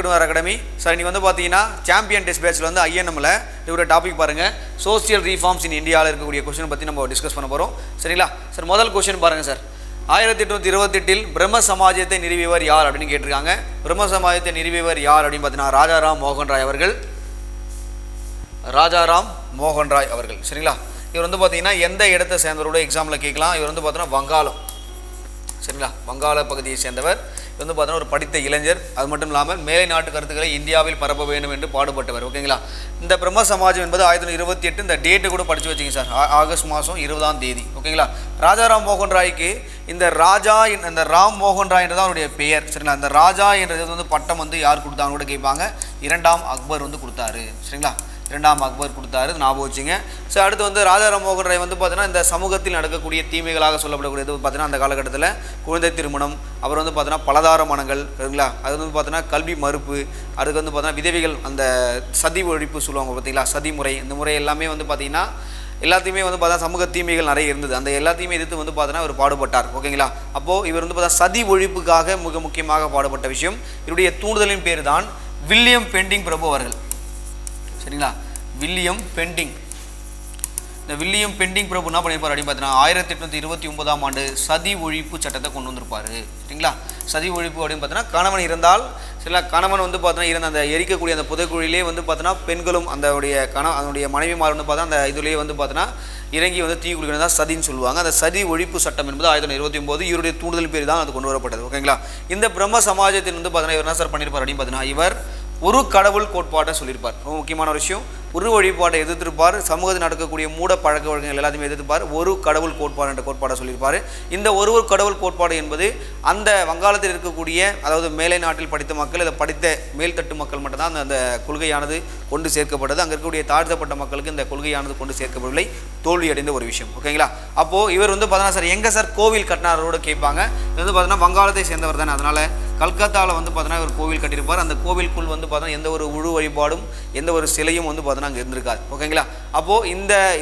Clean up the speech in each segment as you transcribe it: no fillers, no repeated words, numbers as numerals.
Cricket academy. Sir நீ வந்து பார்த்தீங்கன்னா சாம்பியன் டெஸ்ட் பேட்சில் வந்து INMல இதோட டாபிக் பாருங்கள், சோசியல் ரீஃபார்ம்ஸ் இன் இந்தியாவில் இருக்கக்கூடிய கொஸ்டின் பற்றி நம்ம டிஸ்கஸ் பண்ண போகிறோம். சரிங்களா சார்? முதல் கொஸ்டின் பாருங்கள் சார். 1828 பிரம்ம சமாஜத்தை நிறுவியவர் யார் அப்படின்னு கேட்டிருக்காங்க. பிரம்ம சமாஜத்தை நிறுவியவர் யார் அப்படின்னு பார்த்தீங்கன்னா ராஜாராம் மோகன் ராய் அவர்கள். ராஜாராம் மோகன் ராய் அவர்கள். சரிங்களா? இவர் வந்து பார்த்தீங்கன்னா எந்த இடத்தை சேர்ந்தவரோட எக்ஸாமில் கேட்கலாம். இவர் வந்து பார்த்தீங்கன்னா வங்காளம். சரிங்களா? வங்காள பகுதியை சேர்ந்தவர். இது வந்து பார்த்தீங்கன்னா ஒரு படித்த இளைஞர். அது மட்டும் இல்லாமல் மேலை நாட்டு கருத்துக்களை இந்தியாவில் பரப்ப வேண்டும் என்று பாடுபட்டவர். ஓகேங்களா? இந்த பிரம்ம சமாஜம் என்பது 1928 இந்த டேட்டு கூட படித்து வச்சிங்க சார். ஆகஸ்ட் மாதம் 20ஆம் தேதி. ஓகேங்களா? ராஜாராம் மோகன் ராய்க்கு இந்த ராஜா இந்த ராம் மோகன் ராய் என்றதான் அவருடைய பெயர். சரிங்களா? இந்த ராஜா என்றது வந்து பட்டம் வந்து யார் கொடுத்தாங்க கூட கேட்பாங்க. 2ஆம் அக்பர் வந்து கொடுத்தாரு. சரிங்களா? 2ஆம் அக்பர் கொடுத்தாரு, ஞாபகம் வச்சுங்க. ஸோ அடுத்து வந்து ராஜாராம் மோகன் ராய் வந்து பார்த்தீங்கன்னா இந்த சமூகத்தில் நடக்கக்கூடிய தீமைகளாக சொல்லப்படக்கூடியது பார்த்தீங்கன்னா அந்த காலகட்டத்தில் குழந்தை திருமணம், அப்புறம் வந்து பார்த்தீங்கன்னா பலதார மனங்கள், சரிங்களா? அது வந்து பார்த்தீங்கன்னா கல்வி மறுப்பு, அதுக்கு வந்து பார்த்தீங்கன்னா விதவைகள் அந்த சதி ஒழிப்பு சொல்லுவாங்க பார்த்தீங்களா, சதி முறை, இந்த முறை எல்லாமே வந்து பார்த்தீங்கன்னா எல்லாத்தையுமே வந்து பார்த்தா சமூக தீமைகள் நிறைய இருந்தது. அந்த எல்லாத்தையுமே எதிர்த்து வந்து பார்த்தீங்கன்னா இவர் பாடுபட்டார். ஓகேங்களா? அப்போது இவர் வந்து பார்த்தா சதி ஒழிப்புக்காக மிக முக்கியமாக பாடுபட்ட விஷயம். இவருடைய தூண்டுதலின் பேர் தான் வில்லியம் பெண்டிங் பிரபு அவர்கள். சரிங்களா? William Bentinck. இந்த வில்லியம் பெண்டிங் பிரபு என்ன பண்ணியிருப்பார் அப்படின்னு பார்த்தீங்கன்னா 1829ஆம் ஆண்டு சதி ஒழிப்பு சட்டத்தை கொண்டு வந்திருப்பார். சரிங்களா? சதி ஒழிப்பு அப்படின்னு பார்த்தீங்கன்னா கணவன் இருந்தால், சரிங்களா, கணவன் வந்து பார்த்தீங்கன்னா இருந்த அந்த எரிக்கக்கூடிய அந்த புதைக்குழியிலே வந்து பார்த்தீங்கன்னா பெண்களும் அதனுடைய மனைவிமார் வந்து பார்த்தா அந்த இதுலேயே வந்து பார்த்தீங்கன்னா இறங்கி வந்து தீ குளிக்கிறது தான் சதின்னு சொல்லுவாங்க. அந்த சதி ஒழிப்பு சட்டம் என்பது 1929 இவருடைய தூண்டுதல் பேர் தான் அது கொண்டு வரப்பட்டது. ஓகேங்களா? இந்த பிரம்ம சமாஜத்தின் வந்து பார்த்தீங்கன்னா இவர் என்ன சார் பண்ணியிருப்பார் அப்படின்னு பார்த்தீங்கன்னா இவர் ஒரு கடவுள் கோட்பாட்டை சொல்லியிருப்பார். ரொம்ப முக்கியமான ஒரு விஷயம். ஒரு வழிபாட்டை எதிர்த்திருப்பார். சமூகத்தில் நடக்கக்கூடிய மூட பழக்க வழக்கங்கள் எல்லாத்தையுமே எதிர்த்திருப்பார். ஒரு கடவுள் கோட்பாடு என்ற கோட்பாடை சொல்லியிருப்பார். இந்த ஒரு கடவுள் கோட்பாடு என்பது அந்த வங்காளத்தில் இருக்கக்கூடிய, அதாவது மேலை நாட்டில் படித்த மக்கள், இதை படித்த மேல்தட்டு மக்கள் மட்டும்தான் அந்த கொள்கையானது கொண்டு சேர்க்கப்பட்டது. அங்கே இருக்கக்கூடிய தாழ்த்தப்பட்ட மக்களுக்கு இந்த கொள்கையானது கொண்டு சேர்க்கப்படவில்லை. தோல்வி அடைந்த ஒரு விஷயம். ஓகேங்களா? அப்போது இவர் வந்து பார்த்தீங்கன்னா சார் எங்கே சார் கோவில் கட்டினாரோட கேட்பாங்க. இது வந்து பார்த்தீங்கன்னா வங்காளத்தை சேர்ந்தவர் தானே, அதனால் கல்கத்தாவில் வந்து பார்த்தீங்கன்னா ஒரு கோவில் கட்டியிருப்பார். அந்த கோவிலுக்குள் வந்து பார்த்தீங்கன்னா எந்த ஒரு உழு வழிபாடும் எந்த ஒரு சிலையும் வந்து பார்த்தீங்கன்னா அங்கே இருந்திருக்காது. ஓகேங்களா? அப்போது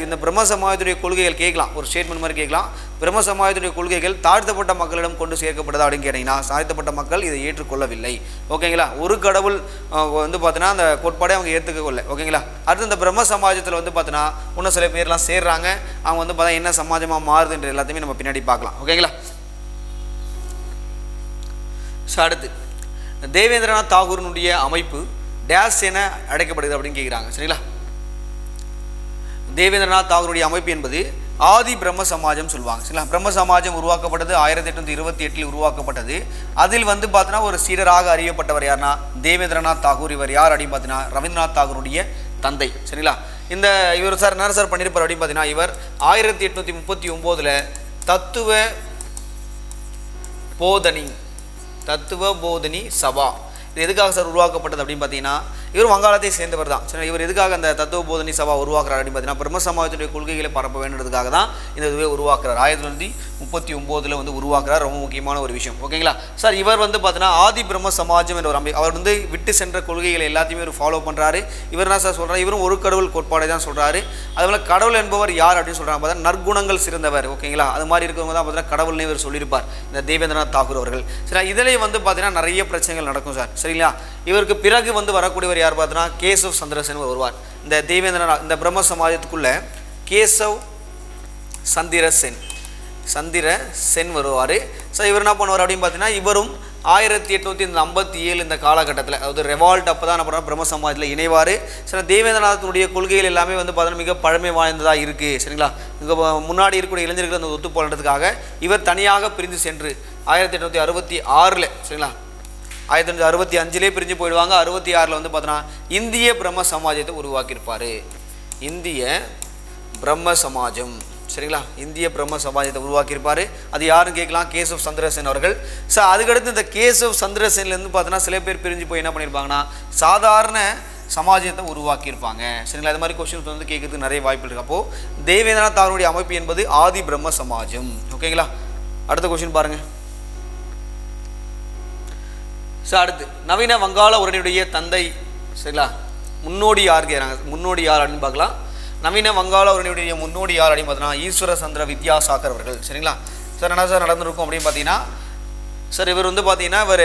இந்த பிரம்ம சமாஜத்துடைய கொள்கைகள் கேட்கலாம், ஒரு ஸ்டேட்மெண்ட் மாதிரி கேட்கலாம். பிரம்ம சமாஜத்துடைய கொள்கைகள் தாழ்த்தப்பட்ட மக்களிடம் கொண்டு சேர்க்கப்பட்டதா அப்படின்னு கேட்டிங்கன்னா தாழ்த்தப்பட்ட மக்கள் இதை ஏற்றுக்கொள்ளவில்லை. ஓகேங்களா? ஒரு கடவுள் வந்து பார்த்தீங்கன்னா அந்த கோட்பாடை அவங்க ஏற்றுக்கொள்ள. ஓகேங்களா? அடுத்து இந்த பிரம்ம சமாஜத்தில் வந்து பார்த்தீங்கன்னா இன்னும் சில பேர்லாம் சேர்றாங்க. அவங்க வந்து பார்த்தா என்ன சமாஜமாக மாறுதுன்ற எல்லாத்தையுமே நம்ம பின்னாடி பார்க்கலாம். ஓகேங்களா? ஸோ அடுத்து தேவேந்திரநாத் தாகூரினுடைய அமைப்பு டேஸ் என அழைக்கப்படுது அப்படின்னு கேட்குறாங்க. சரிங்களா? தேவேந்திரநாத் தாகூருடைய அமைப்பு என்பது ஆதி பிரம்ம சமாஜம் சொல்லுவாங்க. சரிங்களா? பிரம்ம சமாஜம் உருவாக்கப்பட்டது 1828 உருவாக்கப்பட்டது. அதில் வந்து பார்த்தீங்கன்னா ஒரு சீடராக அறியப்பட்டவர் யாருன்னா தேவேந்திரநாத் தாகூர். இவர் யார் அப்படின்னு பார்த்தீங்கன்னா ரவீந்திரநாத் தாகூருடைய தந்தை. சரிங்களா? இவர் சார் என்ன சார் பண்ணியிருப்பார் அப்படின்னு பார்த்தீங்கன்னா இவர் 1839 தத்துவ போதனி சபா, இது எதுக்காக சார் உருவாக்கப்பட்டது அப்படின்னு பார்த்தீங்கன்னா இவர் வங்காளத்தை சேர்ந்தவர் தான். சரி, இவர் எதுக்காக அந்த தத்துவ போதனி சபா உருவாக்குறாரு அப்படின்னு பார்த்தீங்கன்னா பிரம்ம சமாஜத்துடைய கொள்கைகளை பரப்ப வேண்டுறதுக்காக தான் இந்த இதுவே உருவாக்குறார். 1939 வந்து உருவாக்குறார். ரொம்ப முக்கியமான ஒரு விஷயம். ஓகேங்களா சார்? இவர் வந்து பார்த்தீங்கன்னா ஆதி பிரம்ம சமாஜம் என்ற ஒரு அவர் வந்து விட்டு சென்ற கொள்கைகளை எல்லாத்தையுமே ஒரு ஃபாலோ பண்ணுறாரு. இவர் என்ன சார் சொல்கிறார்? இவரும் ஒரு கடவுள் கோட்பாடை தான் சொல்கிறாரு. அதுபோல் கடவுள் என்பவர் யார் அப்படின்னு சொல்கிறாங்க பார்த்தா நற்குணங்கள் சிறந்தவர். ஓகேங்களா? அது மாதிரி இருக்கிறவங்க தான் பார்த்தீங்கன்னா கடவுள்னே இவர் சொல்லியிருப்பார், இந்த தேவேந்திரநாத் தாகூர் அவர்கள். சரி, இதிலே வந்து பார்த்தீங்கன்னா நிறைய பிரச்சனைகள் நடக்கும் சார். சரிங்களா? இவருக்கு பிறகு வந்து வரக்கூடியவர் யார் பார்த்தீங்கன்னா கேசவ் சந்திர சென் வருவார். இந்த தேவேந்திரநாத் இந்த பிரம்ம சமாஜத்துக்குள்ள கேசவ் சந்திர சென் வருவார். ஸோ இவர் என்ன பண்ணுவார் அப்படின்னு பார்த்தீங்கன்னா இவரும் 1857 இந்த காலகட்டத்தில், அதாவது ரெவால்ட் அப்போ தான் என்ன பண்ணுறாரு பிரம்ம சமாஜத்தில் இணைவார். சரி, தேவேந்திரநாத்தினுடைய கொள்கைகள் எல்லாமே வந்து பார்த்தீங்கன்னா மிக பழமை வாய்ந்ததாக இருக்குது. சரிங்களா? இங்கே முன்னாடி இருக்கக்கூடிய இளைஞர்கள் அந்த ஒத்து போடுறதுக்காக இவர் தனியாக பிரிந்து சென்று 1866 சரிங்களா 1965 பிரிஞ்சு போயிடுவாங்க. 66 வந்து பார்த்தோன்னா இந்திய பிரம்ம சமாஜத்தை உருவாக்கியிருப்பார். இந்திய பிரம்ம சமாஜம். சரிங்களா? இந்திய பிரம்ம சமாஜத்தை உருவாக்கியிருப்பார். அது யாரும் கேட்கலாம், கேசவ் சந்திர சென் அவர்கள். ஸோ அதுக்கடுத்து இந்த கேசவ் சந்திர சென்லேருந்து பார்த்தோன்னா சில பேர் பிரிஞ்சு போய் என்ன பண்ணியிருப்பாங்கன்னா சாதாரண சமாஜத்தை உருவாக்கியிருப்பாங்க. சரிங்களா? அது மாதிரி கொஸ்டின்ஸ் வந்து கேட்கறதுக்கு நிறைய வாய்ப்பு இருக்குது. அப்போது தேவேந்திரநாத் தாகூருடைய அமைப்பு என்பது ஆதி பிரம்ம சமாஜம். ஓகேங்களா? அடுத்த கொஸ்டின் பாருங்கள். ஸோ அடுத்து நவீன வங்காள உடனுடைய தந்தை. சரிங்களா? முன்னோடி யார் கேட்குறாங்க, முன்னோடி யார் அப்படின்னு பார்க்கலாம். நவீன வங்காள உடனுடைய முன்னோடி யார் அப்படின்னு பார்த்தீங்கன்னா ஈஸ்வர சந்திர வித்யாசாகர் அவர்கள். சரிங்களா? சார் என்ன சார் நடந்திருக்கும் அப்படின்னு பார்த்தீங்கன்னா சார் இவர் வந்து பார்த்தீங்கன்னா இவர்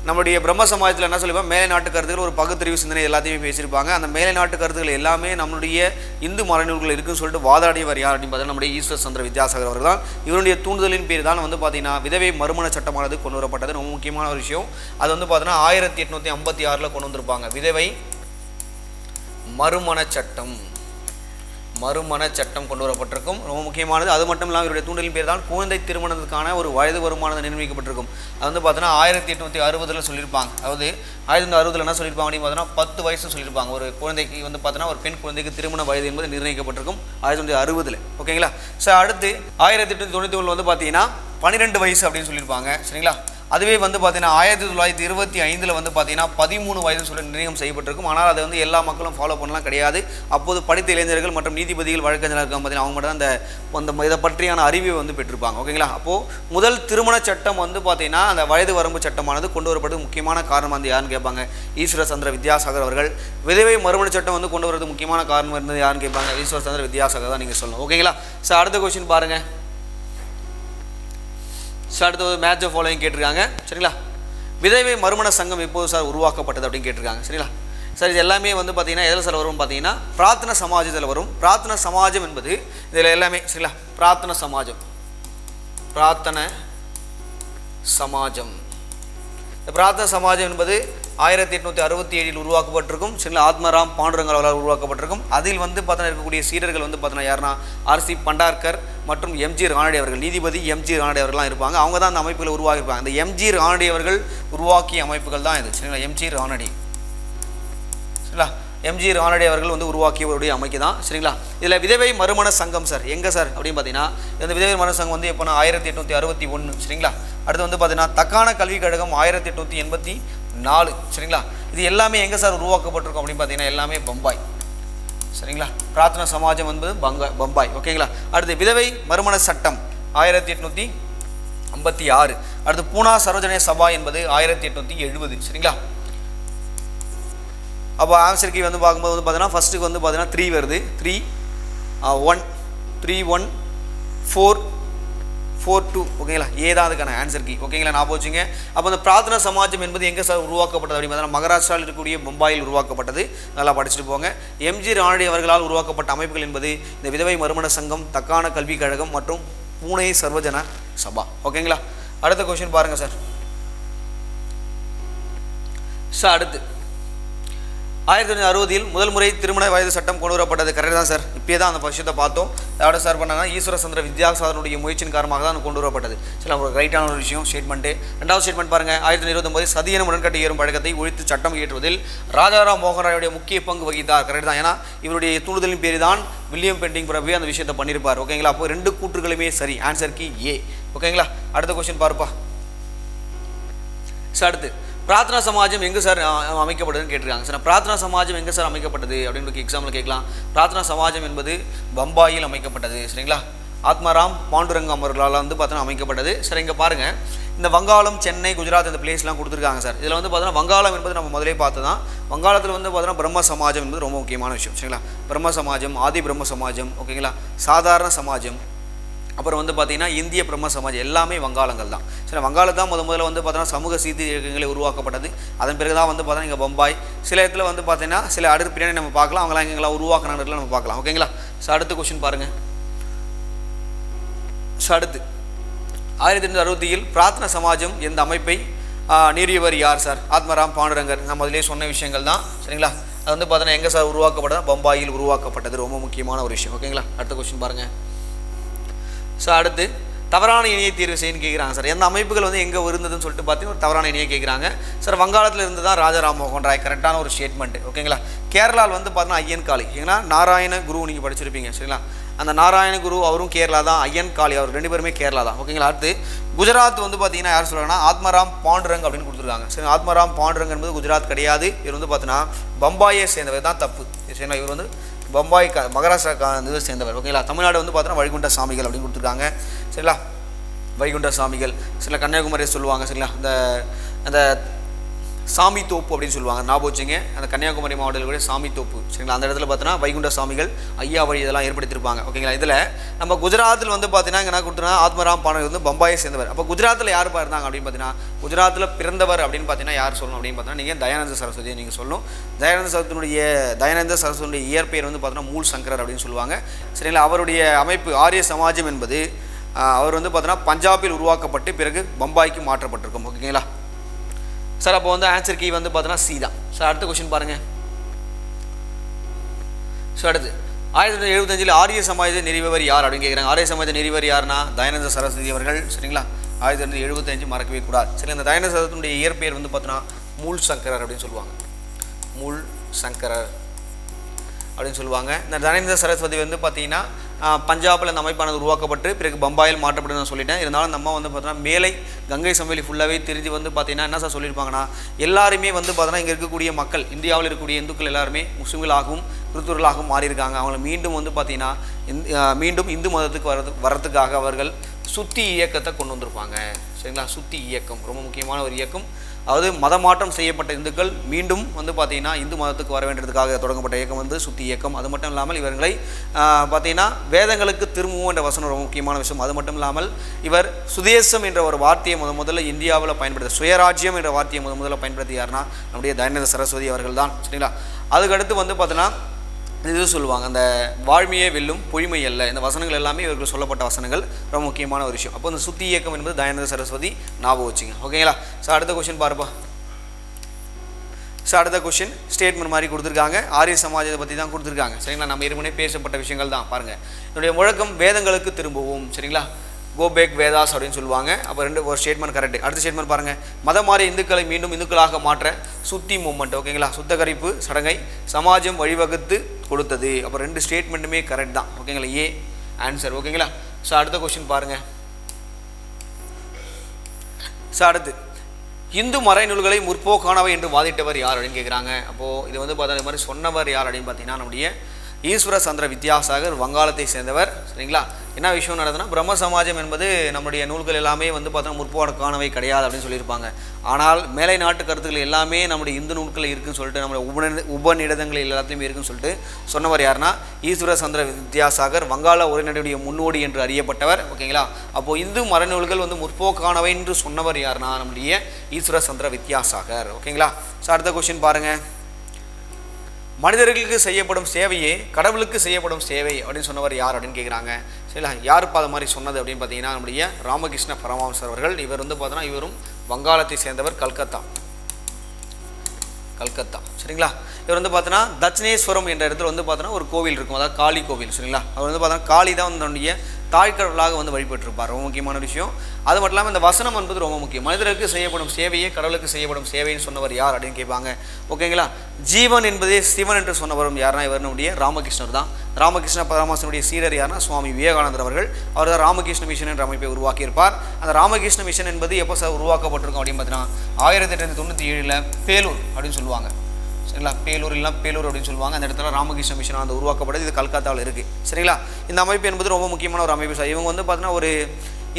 நம்முடைய பிரம்ம சமாஜத்தில் என்ன சொல்லியிருப்பாங்க, மேலை நாட்டு கருத்துக்கள் ஒரு பகுத்தறிவு சிந்தனை எல்லாத்தையுமே பேசியிருப்பாங்க. அந்த மேலை நாட்டு கருத்துக்கள் எல்லாமே நம்மளுடைய இந்து மரபுகள் இருக்குன்னு சொல்லிட்டு வாதாடியவர் யார் அப்படின்னு பார்த்தீங்கன்னா நம்முடைய ஈஸ்வர் சந்திர வித்யாசாகர் அவர்கள் தான். இவருடைய தூண்டுதலின் பேர் தான் வந்து பார்த்தீங்கன்னா விதவை மறுமண சட்டமானது கொண்டு வரப்பட்டது. ரொம்ப முக்கியமான ஒரு விஷயம். அது வந்து பார்த்தீங்கன்னா 1856 கொண்டு வந்திருப்பாங்க. விதவை மறுமண சட்டம் கொண்டு வரப்பட்டிருக்கும். ரொம்ப முக்கியமானது. அது மட்டும் இல்லாமல் இவருடைய தூண்டலின் பேர் தான் குழந்தை திருமணத்துக்கான ஒரு வயது வருமானது நிர்ணயிக்கப்பட்டிருக்கும். அது வந்து பார்த்தீங்கன்னா 1860 சொல்லியிருப்பாங்க. அதாவது 1860 என்ன சொல்லியிருப்பாங்க அப்படின்னு பார்த்தீங்கன்னா 10 வயசு சொல்லியிருப்பாங்க. ஒரு குழந்தைக்கு வந்து பார்த்தீங்கன்னா ஒரு பெண் குழந்தைக்கு திருமண வயது என்பது நிர்ணயிக்கப்பட்டிருக்கும் 1860. ஓகேங்களா. ஸோ அடுத்து 1891 வந்து பார்த்தீங்கன்னா 12 வயசு அப்படின்னு சொல்லியிருப்பாங்க. சரிங்களா. அதுவே வந்து பார்த்தீங்கன்னா 1925 வந்து பார்த்தீங்கன்னா 13 வயதுன்னு சொல்லி நிர்ணயம் செய்யப்பட்டிருக்கும். ஆனால் அதை வந்து எல்லா மக்களும் ஃபாலோ பண்ணலாம் கிடையாது. அப்போது படித்த இளைஞர்கள் மற்றும் நீதிபதிகள் வழக்கறிஞர்கள் இருக்காங்க பார்த்தீங்கன்னா அவங்க மட்டும் தான் அந்த இதை பற்றியான அறிவை வந்து பெற்றிருப்பாங்க. ஓகேங்களா. அப்போது முதல் திருமண சட்டம் வந்து பார்த்தீங்கன்னா அந்த வயது வரம்பு சட்டமானது கொண்டு வரப்பட்டது முக்கியமான காரணம் வந்து யாருன்னு கேட்பாங்க, ஈஸ்வர சந்திர வித்யாசாகர் அவர்கள். விதவை மறுமண சட்டம் வந்து கொண்டு வரது முக்கியமான காரணம் இருந்தது யாருன்னு கேட்பாங்க, ஈஸ்வர சந்திர வித்யாசாகர் தான் நீங்கள் சொல்லணும். ஓகேங்களா. ஸோ அடுத்த கொஸ்டின் பாருங்கள். ஸோ அடுத்து மேட்ச் ஆஃப் ஃபாலோயிங் கேட்டிருக்காங்க. சரிங்களா. விதவை மறுமண சங்கம் எப்போது சார் உருவாக்கப்பட்டது அப்படின்னு கேட்டிருக்காங்க. சரிங்களா. சார் இது எல்லாமே வந்து பார்த்தீங்கன்னா எதில் சார் வரும் பார்த்தீங்கன்னா பிரார்த்தன சமாஜத்தில் வரும். பிரார்த்தன சமாஜம் என்பது இதில் எல்லாமே சரிங்களா. பிரார்த்தன சமாஜம் இந்த பிரார்த்தன சமாஜம் என்பது 1867 உருவாக்கப்பட்டிருக்கும். சரிங்களா. ஆத்மராம் பாண்டுரங்கரால் உருவாக்கப்பட்டிருக்கும். அதில் வந்து பார்த்தீங்கன்னா இருக்கக்கூடிய சீடர்கள் வந்து பார்த்தீங்கன்னா யாருன்னா ஆர்சி பண்டார்கர் மற்றும் எம்ஜி ரானடே அவர்கள், நீதிபதி எம்ஜி ரானடே அவர்கள்லாம் இருப்பாங்க. அவங்க தான் அந்த அமைப்புகளை உருவாக்கியிருப்பாங்க. அந்த எம்ஜி ரானடே அவர்கள் உருவாக்கிய அமைப்புகள் தான் இது. சரிங்களா. எம்ஜி ரானடே சரிங்களா. எம்ஜி ரானடே அவர்கள் வந்து உருவாக்கியவருடைய அமைப்பு தான். சரிங்களா. இதில் விதவை மறுமண சங்கம் சார் எங்கே சார் அப்படின்னு பார்த்தீங்கன்னா இந்த விதவை மறுமண சங்கம் வந்து எப்போனா 1861. சரிங்களா. அடுத்து வந்து பார்த்தீங்கன்னா தக்கான கல்விக் கழகம் 1884. சரிங்களா. இது எல்லாமே எங்கே சார் உருவாக்கப்பட்டிருக்கும் அப்படின்னு பார்த்தீங்கன்னா எல்லாமே பம்பாய். சரிங்களா. பிரார்த்தனா சமாஜம் என்பது பம்பாய். ஓகேங்களா. அடுத்து விதவை மறுமண சட்டம் 1856. அடுத்து பூனா சரோஜனே சபா என்பது 1870. சரிங்களா. அப்போ ஆன்சர் கீ வந்து பார்க்கும்போது வந்து பார்த்தீங்கன்னா ஃபஸ்ட்டுக்கு வந்து பார்த்தீங்கன்னா 3 வருது. 31442. ஓகேங்களா. ஏதான் அதுக்கான ஆன்சர் கீ. ஓகேங்களா. நான் வச்சுங்க. அப்போ அந்த பிரார்த்தனா சமாஜம் என்பது எங்கே சார் உருவாக்கப்பட்டது அப்படின்னு பார்த்தீங்கன்னா மகாராஷ்டிராவில் இருக்கக்கூடிய மும்பாயில் உருவாக்கப்பட்டது. நல்லா படிச்சுட்டு போங்க. எம்ஜி ரானடே அவர்களால் உருவாக்கப்பட்ட அமைப்புகள் என்பது இந்த விதவை மறுமண சங்கம், தக்கான கல்விக் கழகம் மற்றும் பூனே சர்வஜன சபா. ஓகேங்களா. அடுத்த கொஸ்டின் பாருங்கள் சார். அடுத்து 1960 முதல் முறை திருமண வயது சட்டம் கொண்டு வரப்பட்டது. கரெக்ட் தான் சார். இப்போயே தான் அந்த விஷயத்தை பார்த்தோம். அதோட சார் பண்ணாங்கன்னா ஈஸ்வர சந்திர வித்யாசாகருடைய முயற்சியின் காரணமாக தான் கொண்டு வரப்பட்டது. சரி, ஒரு ரைட்டான ஒரு விஷயம் ஸ்டேட்மெண்ட்டு. ரெண்டாவது ஸ்டேட்மெண்ட் பாருங்கள். 1929 சதியன உடன்கட்டை ஏறும் பழக்கத்தை ஒழித்து சட்டம் இயற்றுவதில் ராஜாராம் மோகன் ராயுடைய முக்கிய பங்கு வகித்தார். கரெக்ட் தான். ஏன்னா இவருடைய தூண்டுதலின் பேர் தான் வில்லியம் பெண்டிங் பிரபு அந்த விஷயத்தை பண்ணியிருப்பார். ஓகேங்களா. அப்போ 2 கூற்றுகளுமே சரி. ஆன்சர் கீ ஏ. ஓகேங்களா. அடுத்த கொஸ்டின் பாருப்பா. அடுத்து பிரார்த்தனா சமாஜம் எங்கே சார் அமைக்கப்பட்டதுன்னு கேட்டிருக்காங்க. சார் பிரார்த்தனா சமாஜம் எங்கே சார் அமைக்கப்பட்டது அப்படின்னு எக்ஸாம்பிள் கேட்கலாம். பிரார்த்தனா சமாஜம் என்பது பம்பாயில் அமைக்கப்பட்டது. சரிங்களா. ஆத்மராம் பாண்டுரங்கம் அவர்களால் வந்து பார்த்தீங்கன்னா அமைக்கப்பட்டது. சார் இங்கே பாருங்கள். இந்த வங்காளம், சென்னை, குஜராத் இந்த பிளேஸ்லாம் கொடுத்துருக்காங்க சார். இதில் வந்து பார்த்தீங்கன்னா வங்காளம் என்பது நம்ம முதலே பார்த்து தான். வங்காளத்தில் வந்து பார்த்தீங்கன்னா பிரம்ம சமாஜம் என்பது ரொம்ப முக்கியமான விஷயம். சரிங்களா. பிரம்ம சமாஜம், ஆதி பிரம்ம சமாஜம், ஓகேங்களா, சாதாரண சமாஜம், அப்புறம் வந்து பார்த்தீங்கன்னா இந்திய பிரம்ம சமாஜம் எல்லாமே வங்காளங்கள் தான். சரி, வங்காளம் தான் முதல்ல வந்து பார்த்தீங்கன்னா சமூக சீர்தி இயக்கங்களை உருவாக்கப்பட்டது. அதன் பிறகு தான் வந்து பார்த்தீங்கன்னா இங்கே பம்பாய், சில இடத்துல வந்து பார்த்தீங்கன்னா சில அடுத்த பின்னாடி நம்ம பார்க்கலாம். அவங்களாம் எங்கெல்லாம் உருவாக்கினார்கள் நம்ம பார்க்கலாம். ஓகேங்களா. ஸோ அடுத்த கொஸ்டின் பாருங்கள். ஸோ அடுத்து 1960 பிரார்த்தனா சமாஜம் எந்த அமைப்பை நிறுவியவர் யார் சார்? ஆத்மராம் பாண்டுரங்கர். நம்ம அதிலே சொன்ன விஷயங்கள் தான். சரிங்களா. அது வந்து பார்த்தீங்கன்னா எங்கே சார் உருவாக்கப்பட்டது? பம்பாயில் உருவாக்கப்பட்டது. ரொம்ப முக்கியமான ஒரு விஷயம். ஓகேங்களா. அடுத்த கொஸ்டின் பாருங்கள். ஸோ அடுத்து தவறான இணையை தீர்வு செய்யன்னு கேட்குறாங்க சார். எந்த அமைப்புகள் வந்து எங்கே இருந்ததுன்னு சொல்லிட்டு பார்த்தீங்கன்னா ஒரு தவறான இணையை கேட்குறாங்க சார். வங்காளத்தில் இருந்து தான் ராஜாராம் மோகன் ராய். கரெக்டான ஒரு ஸ்டேட்மெண்ட். ஓகேங்களா. கேரளாவில் வந்து பார்த்தீங்கன்னா ஐயன் காளி. ஏன்னா நாராயண குரு நீங்கள் படிச்சிருப்பீங்க. சரிங்களா. அந்த நாராயண குரு அவரும் கேரளா தான். ஐயன் காளி அவர் 2 பேருமே கேரளா தான். ஓகேங்களா. அடுத்து குஜராத் வந்து பார்த்தீங்கன்னா யார் சொல்கிறாங்கன்னா ஆத்மராம் பாண்டுரங் அப்படின்னு கொடுத்துருக்காங்க. சரி, ஆத்மராம் பாண்டுரங் என்பது குஜராத் கிடையாது. இவர் வந்து பார்த்தீங்கன்னா பம்பாயை சேர்ந்தவர் தான். தப்பு. சரிங்களா. இவர் வந்து பம்பாய் மகாராஷ்டிரா இதை சேர்ந்தவர். ஓகேங்களா. தமிழ்நாடு வந்து பார்த்தீங்கன்னா வைகுண்ட சாமிகள் அப்படின்னு கொடுத்துருக்காங்க. சரிங்களா. வைகுண்ட சாமிகள் சில கன்னியாகுமரியை சொல்லுவாங்க. சரிங்களா. அந்த சாமி தோப்பு அப்படின்னு சொல்லுவாங்க, ஞாபகம் வச்சுங்க. அந்த கன்னியாகுமரி மாவட்டத்தில் கூட சாமி தோப்பு, சரிங்களா. அந்த இடத்துல பார்த்தீங்கன்னா வைகுண்ட சாமிகள், ஐயா வழி இதெல்லாம் ஏற்படுத்தியிருப்பாங்க, ஓகேங்களா. இதில் நம்ம குஜராத்தில் வந்து பார்த்தீங்கன்னா என்ன கொடுத்துருன்னா ஆத்மராம் பானகர் வந்து பம்பாயை சேர்ந்தவர். அப்போ குஜராத்தில் யார் இருந்தாங்க அப்படின்னு பார்த்தீங்கன்னா, குஜராத்தில் பிறந்தவர் அப்படின்னு பார்த்தீங்கன்னா யார் சொல்லணும் அப்படின்னு பார்த்தீங்கன்னா நீங்கள் தயானந்த சரஸ்வதியை நீங்கள் சொல்லணும். தயானந்த சரஸ்வதியுடைய இயற்பெயர் வந்து பார்த்தீங்கன்னா மூல் சங்கரர் அப்படின்னு சொல்லுவாங்க, சரிங்களா. அவருடைய அமைப்பு ஆரிய சமாஜம் என்பது அவர் வந்து பார்த்தீங்கன்னா பஞ்சாபில் உருவாக்கப்பட்டு பிறகு பம்பாய்க்கு மாற்றப்பட்டிருக்கும், ஓகேங்களா சார். அப்போ வந்து ஆன்சர் கீ வந்து பார்த்தீங்கன்னா சி தான் சார். அடுத்த கொஸ்டின் பாருங்கள். ஸோ அடுத்து 1975 ஆரிய சமாஜத்தை நிறுவியவர் யார் அப்படின்னு கேட்குறாங்க. ஆரிய சமாஜத்தை நிறுவியவர் யாருன்னா தயானந்த சரஸ்வதி அவர்கள், சரிங்களா. 1975 மறக்கவே கூடாது, சரி. இந்த தயானந்த சரஸ்வதியுடைய இயற்பெயர் வந்து பார்த்தீங்கன்னா மூல் சங்கரர் அப்படின்னு சொல்லுவாங்க, மூல் சங்கரர் அப்படின்னு சொல்லுவாங்க. இந்த தயானந்த சரஸ்வதி வந்து பார்த்தீங்கன்னா பஞ்சாபில் அந்த அமைப்பானது உருவாக்கப்பட்டு பிறகு பம்பாயில் மாற்றப்பட்டு நான் சொல்லிட்டேன். இருந்தாலும் நம்ம வந்து பார்த்தீங்கன்னா மேலை கங்கை சமவெளி ஃபுல்லாகவே தெரிஞ்சு வந்து பார்த்தீங்கன்னா என்ன சார் சொல்லியிருப்பாங்கன்னா, எல்லாருமே வந்து பார்த்தீங்கன்னா இங்கே இருக்கக்கூடிய மக்கள், இந்தியாவில் இருக்கக்கூடிய இந்துக்கள் எல்லாருமே முஸ்லிம்களாகவும் கிறிஸ்துவர்களாகவும் மாறியிருக்காங்க. அவங்களை மீண்டும் வந்து பார்த்தீங்கன்னா மீண்டும் இந்து மதத்துக்கு வரதுக்காக அவர்கள் சுத்தி இயக்கத்தை கொண்டு வந்திருப்பாங்க, சரிங்களா. சுத்தி இயக்கம் ரொம்ப முக்கியமான ஒரு இயக்கம். அதாவது மதமாற்றம் செய்யப்பட்ட இந்துக்கள் மீண்டும் வந்து பார்த்தீங்கன்னா இந்து மதத்துக்கு வர வேண்டியதுக்காக தொடங்கப்பட்ட இயக்கம் வந்து சுத்தி இயக்கம். அது மட்டும் இல்லாமல் இவர்களை பார்த்தீங்கன்னா வேதங்களுக்கு திரும்பவும் என்ற வசனம் ரொம்ப முக்கியமான விஷயம். அது மட்டும் இல்லாமல் இவர் சுதேசம் என்ற ஒரு வார்த்தையை முதல்ல இந்தியாவில் பயன்படுத்த, சுயராஜ்யம் என்ற வார்த்தையை முதல்ல பயன்படுத்தி யாருன்னா நம்முடைய தயானந்த சரஸ்வதி அவர்கள் தான், சரிங்களா. அதுக்கடுத்து வந்து பார்த்தீங்கன்னா இது சொல்லுவாங்க, அந்த வாழ்மையே வெல்லும் பொய்மை அல்ல, இந்த வசனங்கள் எல்லாமே இவர்கள் சொல்லப்பட்ட வசனங்கள், ரொம்ப முக்கியமான ஒரு விஷயம். அப்போ இந்த சுத்தி இயக்கம் என்பது தயானந்த சரஸ்வதி, ஞாபகம் வச்சுங்க, ஓகேங்களா. ஸோ அடுத்த கொஸ்டின் பாருப்பா. ஸோ அடுத்த கொஸ்டின் ஸ்டேட்மெண்ட் மாதிரி கொடுத்துருக்காங்க, ஆரிய சமாஜத்தை பற்றி தான் கொடுத்துருக்காங்க, சரிங்களா. நம்ம ஏற்கனவே பேசப்பட்ட விஷயங்கள் தான் பாருங்கள். என்னுடைய முழக்கம் வேதங்களுக்கு திரும்பவும், சரிங்களா. கோ பேக் வேதாஸ் அப்படின்னு சொல்லுவாங்க. அப்போ ஒரு ஸ்டேட்மெண்ட் கரெக்ட். அடுத்த ஸ்டேட்மெண்ட் பாருங்கள், மதம் மாறிய இந்துக்களை மீண்டும் இந்துக்களாக மாற்ற சுத்தி மூமெண்ட், ஓகேங்களா. சுத்தகரிப்பு சடங்கை சமாஜம் வழிவகுத்து கொடுத்தது. அப்போ 2 ஸ்டேட்மெண்ட்டுமே கரெக்ட் தான், ஓகேங்களா. ஏ ஆன்சர், ஓகேங்களா. ஸோ அடுத்த கொஸ்டின் பாருங்கள். ஸோ அடுத்து இந்து மறைநூல்களை முற்போக்கானவை என்று வாதிட்டவர் யார் அப்படின்னு கேட்குறாங்க. அப்போது இது வந்து பார்த்தா இது மாதிரி சொன்னவர் யார் அப்படின்னு பார்த்தீங்கன்னா நம்முடைய ஈஸ்வர சந்திர வித்யாசாகர், வங்காளத்தை சேர்ந்தவர், சரிங்களா. என்ன விஷயம் நடந்ததுன்னா, பிரம்ம சமாஜம் என்பது நம்முடைய நூல்கள் எல்லாமே வந்து பார்த்தோன்னா முற்போக்கானவை கிடையாது அப்படின்னு சொல்லியிருப்பாங்க. ஆனால் மேலை நாட்டு கருத்துக்கள் எல்லாமே நம்முடைய இந்து நூல்களில் இருக்குன்னு சொல்லிட்டு நம்முடைய உபநிடதங்கள் எல்லாத்தையுமே இருக்குன்னு சொல்லிட்டு சொன்னவர் யாருன்னா ஈஸ்வர சந்திர வித்யாசாகர், வங்காள உரைநடையுடைய முன்னோடி என்று அறியப்பட்டவர், ஓகேங்களா. அப்போது இந்து மறைநூல்கள் வந்து முற்போக்கானவை என்று சொன்னவர் யாருன்னா நம்முடைய ஈஸ்வர சந்திர வித்யாசாகர், ஓகேங்களா. ஸோ அடுத்த கொஸ்டின் பாருங்கள். மனிதர்களுக்கு செய்யப்படும் சேவையே கடவுளுக்கு செய்யப்படும் சேவை அப்படின்னு சொன்னவர் யார் அப்படின்னு கேட்குறாங்க, சரிங்களா. யாருப்பா அது மாதிரி சொன்னது அப்படின்னு பார்த்தீங்கன்னா நம்முடைய ராமகிருஷ்ண பரமஹம்சர் அவர்கள். இவர் வந்து பார்த்தோன்னா இவரும் வங்காளத்தை சேர்ந்தவர், கல்கத்தா, சரிங்களா. இவர் வந்து பார்த்தோன்னா தட்சிணேஸ்வரம் என்ற இடத்துல வந்து பார்த்தோன்னா ஒரு கோவில் இருக்கும், அதாவது காளி கோவில், சரிங்களா. அவர் வந்து பார்த்தோன்னா காளி தான் வந்து தன்னுடைய தாய்க்கடவுளாக வந்து வழிபட்டிருப்பார், ரொம்ப முக்கியமான விஷயம். அது மட்டும் இல்லாமல் இந்த வசனம் என்பது ரொம்ப முக்கியம். மனிதருக்கு செய்யப்படும் சேவையே கடவுளுக்கு செய்யப்படும் சேவைன்னு சொன்னவர் யார் அப்படின்னு கேட்பாங்க, ஓகேங்களா. ஜீவன் என்பதே சிவன் என்று சொன்னவரும் யாருன்னா இவர் நம்முடைய ராமகிருஷ்ணர் தான். ராமகிருஷ்ண பரமஹம்சனுடைய சீடர் யாருன்னா சுவாமி விவேகானந்தர் அவர்கள். அவர் தான் ராமகிருஷ்ண மிஷன் என்ற அமைப்பை உருவாக்கியிருப்பார். அந்த ராமகிருஷ்ண மிஷன் என்பது எப்போ சார் உருவாக்கப்பட்டிருக்கும் அப்படின்னு பார்த்தீங்கன்னா 1897 பேலூர் அப்படின்னு சொல்லுவாங்க, சரிங்களா. பேலூர் அப்படின்னு சொல்லுவாங்க. அந்த இடத்துல ராமகிருஷ்ண மிஷன் அந்த உருவாக்கப்பட்டது. இது கல்கத்தாவில் இருக்குது, சரிங்களா. இந்த அமைப்பு என்பது ரொம்ப முக்கியமான ஒரு அமைப்பு சார். இவங்க வந்து பார்த்தீங்கன்னா ஒரு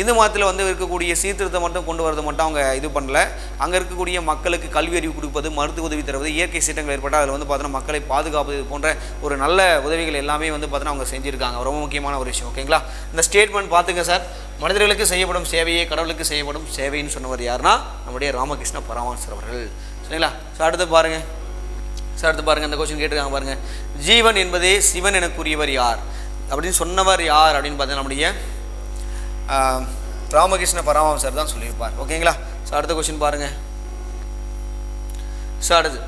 இந்து மதத்தில் வந்து இருக்கக்கூடிய சீர்திருத்தம் மட்டும் கொண்டு வரது மட்டும் அவங்க இது பண்ணல. அங்கே இருக்கக்கூடிய மக்களுக்கு கல்வி அறிவு கொடுப்பது, மருத்துவ உதவி தருவது, இயற்கை சீற்றங்கள் ஏற்பட்டால் அதில் வந்து பார்த்தீங்கன்னா மக்களை பாதுகாப்பது போன்ற ஒரு நல்ல உதவிகள் எல்லாமே வந்து பார்த்தீங்கன்னா அவங்க செஞ்சுருக்காங்க. ரொம்ப முக்கியமான ஒரு விஷயம், ஓகேங்களா. இந்த ஸ்டேட்மெண்ட் பார்த்துங்க சார். மனிதர்களுக்கு செய்யப்படும் சேவையே கடவுளுக்கு செய்யப்படும் சேவைன்னு சொன்னவர் யாருன்னா நம்முடைய ராமகிருஷ்ண பரமஹம்சர் அவர்கள், சரிங்களா. ஸோ அடுத்து பாருங்கள். இந்த கொஸ்டின் கேட்டிருக்காங்க பாருங்கள். ஜீவன் என்பதே சிவன் என கூறியவர் யார் அப்படின்னு சொன்னவர் யார் அப்படின்னு பார்த்தீங்கன்னா நம்முடைய ராமகிருஷ்ண பரமஹம்சர் தான் சொல்லியிருப்பார், ஓகேங்களா. ஸோ அடுத்த கொஸ்டின் பாருங்கள். ஸோ அடுத்து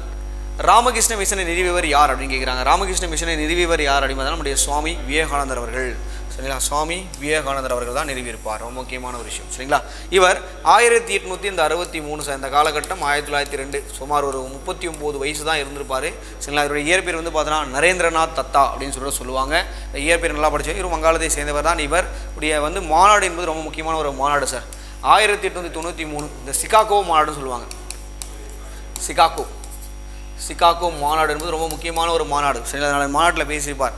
ராமகிருஷ்ண மிஷனை நிறுவியவர் யார் அப்படின்னு கேட்குறாங்க. ராமகிருஷ்ண மிஷனை நிறுவியவர் யார் அப்படின்னு பார்த்தா நம்முடைய சுவாமி விவேகானந்தர் அவர்கள், சரிங்களா. சுவாமி விவேகானந்தர் அவர்கள் தான் நிறுவியிருப்பார், ரொம்ப முக்கியமான ஒரு விஷயம், சரிங்களா. இவர் 1863 இந்த காலகட்டம் 1902 சுமார் ஒரு 39 வயசு தான் இருந்திருப்பார், சரிங்களா. இவருடைய இயற்பெயர் வந்து பார்த்தோன்னா நரேந்திரநாத் தத்தா அப்படின்னு சொல்லுவாங்க. இந்த இயற்பெயர் நல்லா படித்தோம். இவர் வங்காளத்தை சேர்ந்தவர் தான். இவர் உடைய வந்து மாநாடு என்பது ரொம்ப முக்கியமான ஒரு மாநாடு சார். 1893 இந்த சிகாகோ மாநாடுன்னு சொல்லுவாங்க. சிகாகோ மாநாடு என்பது ரொம்ப முக்கியமான ஒரு மாநாடு, சரிங்களா. அதனால் மாநாட்டில் பேசியிருப்பார்.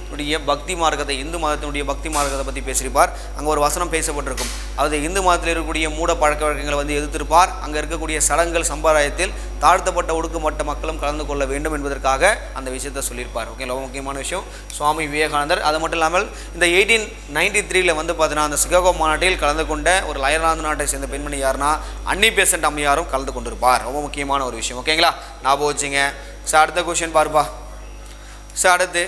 மதத்தினுடைய பக்தி மார்க்கத்தை, இந்து மதத்தினுடைய பக்தி மார்க்கத்தை பற்றி பேசியிருப்பார். அங்கே ஒரு வசனம் பேசப்பட்டிருக்கும். அது இந்து மதத்தில் இருக்கக்கூடிய மூட பழக்க வழக்கங்களை வந்து எதிர்த்திருப்பார். அங்கே இருக்கக்கூடிய சடங்குகள் சம்பிரதாயத்தில் தாழ்த்தப்பட்ட ஒடுக்கப்பட்ட மக்களும் கலந்து கொள்ள வேண்டும் என்பதற்காக அந்த விஷயத்தை சொல்லியிருப்பார். ஓகே, ரொம்ப முக்கியமான விஷயம் சுவாமி விவேகானந்தர். அது மட்டும் இல்லாமல் இந்த 1893 வந்து பார்த்தீங்கன்னா அந்த சிகாகோ மாநாட்டில் கலந்து கொண்ட ஒரு அயர்லாந்து நாட்டை சேர்ந்த பெண்மணி யாருன்னா அன்னி பெசன்ட் அம்மையாரும் கலந்து கொண்டிருப்பார். ரொம்ப முக்கியமான ஒரு விஷயம். ஓகேங்களா, ஞாபகம் வச்சுங்க. சார் அடுத்த கொஸ்டின் பாருப்பா. சார் அடுத்து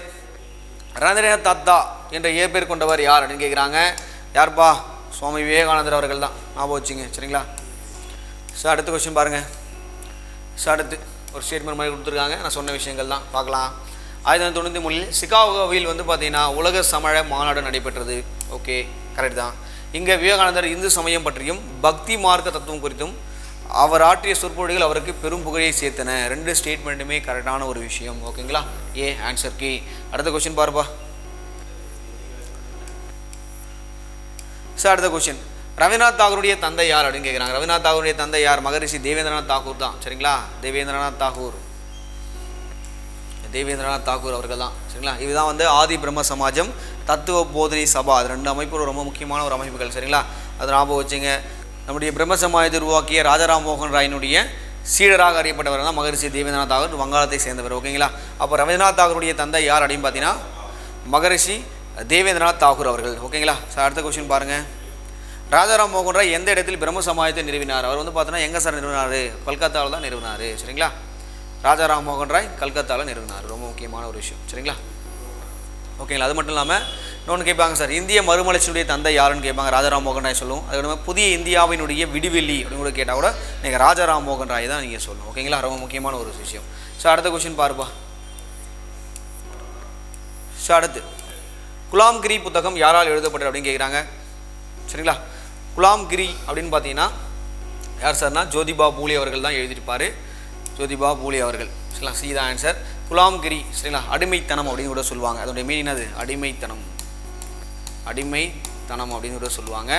ரவீந்திரநாத் தாத்தா என்ற இயற்பெயர் கொண்டவர் யார் அப்படின்னு கேட்குறாங்க. யார்ப்பா? சுவாமி விவேகானந்தர் அவர்கள் தான். ஞாபகம் வச்சுங்க. சரிங்களா. சார் அடுத்த கொஸ்டின் பாருங்கள். சார் அடுத்து ஒரு ஸ்டேட்மெண்ட் மாதிரி கொடுத்துருக்காங்க. நான் சொன்ன விஷயங்கள் தான் பார்க்கலாம். 1993 சிகாகோவில் வந்து பார்த்தீங்கன்னா உலக சமழ மாநாடு நடைபெற்றது. ஓகே, கரெக்ட் தான். இங்கே விவேகானந்தர் இந்து சமயம் பற்றியும் பக்தி மார்க்க தத்துவம் குறித்தும் அவர் ஆற்றிய சொற்பொழிகள் அவருக்கு பெரும் புகழை சேர்த்தன. 2 ஸ்டேட்மெண்ட்டுமே கரெக்டான ஒரு விஷயம். ஓகேங்களா, ஏ ஆன்சர் கீ. அடுத்த கொஸ்டின் பாருப்பா. சார் அடுத்த கொஸ்டின் ரவீந்திரநாத் தாகூருடைய தந்தை யார் அப்படின்னு கேட்குறாங்க. ரவீந்திரநாத் தாகூருடைய தந்தை யார்? மகரிஷி தேவேந்திரநாத் தாகூர் தான். சரிங்களா, தேவேந்திரநாத் தாகூர் அவர்கள் தான். சரிங்களா. இதுதான் வந்து ஆதி பிரம்ம சமாஜம், தத்துவ போதனை சபா, அது 2 அமைப்பு ரொம்ப முக்கியமான ஒரு அமைப்புகள். சரிங்களா, அது ஞாபகம் வச்சுங்க. நம்முடைய பிரம்ம சமாஜத்தை உருவாக்கிய ராஜாராம் மோகன் ராயினுடைய சீடராக அறியப்பட்டவர் தான் மகரிஷி தேவேந்திரநாத் தாகூர், வங்காளத்தை சேர்ந்தவர். ஓகேங்களா. அப்போ ரவீந்திரநாத் தாகூருடைய தந்தை யார் அப்படின்னு பார்த்தீங்கன்னா மகரிஷி தேவேந்திரநாத் தாகூர் அவர்கள். ஓகேங்களா. சார் அடுத்த கொஸ்டின் பாருங்கள். ராஜாராம் மோகன் ராய் எந்த இடத்தில் பிரம்ம சமாஜத்தை நிறுவினார்? அவர் வந்து பார்த்தீங்கன்னா எங்கே சார் நிறுவினார்? கல்கத்தாவில் தான் நிறுவினார். சரிங்களா. ராஜாராம் மோகன் ராய் கல்கத்தாவில் நிறுவினார். ரொம்ப முக்கியமான ஒரு விஷயம். சரிங்களா. ஓகேங்களா. அது மட்டும் இல்லாமல் இன்னொன்று கேட்பாங்க சார், இந்திய மறுமலர்ச்சியுடைய தந்தை யாருன்னு கேட்பாங்க. ராஜாராம் மோகன் ராய் சொல்லுவோம். அதுக்கு புதிய இந்தியாவினுடைய விடிவெள்ளி அப்படின்னு கூட கேட்டால் கூட நீங்கள் ராஜாராம் மோகன் ராய் தான் நீங்கள் சொல்லணும். ஓகேங்களா, ரொம்ப முக்கியமான ஒரு விஷயம். ஸோ அடுத்த கொஸ்டின் பாருப்பா. ஸோ அடுத்து குலாம்கிரி புத்தகம் யாரால் எழுதப்பட்டது அப்படின்னு கேட்குறாங்க. சரிங்களா. குலாம்கிரி அப்படின்னு பார்த்தீங்கன்னா யார் சார்னா ஜோதிபா பூலே அவர்கள் தான் எழுதியிருப்பார். ஜோதிபா பூலே அவர்கள். சரிங்களா, சீதா ஆன்சர். குலாம்கிரி. சரிங்களா, அடிமைத்தனம் அப்படின்னு கூட சொல்லுவாங்க. அதோடைய மீனிங் அது அடிமைத்தனம் அப்படின்னு கூட சொல்லுவாங்க.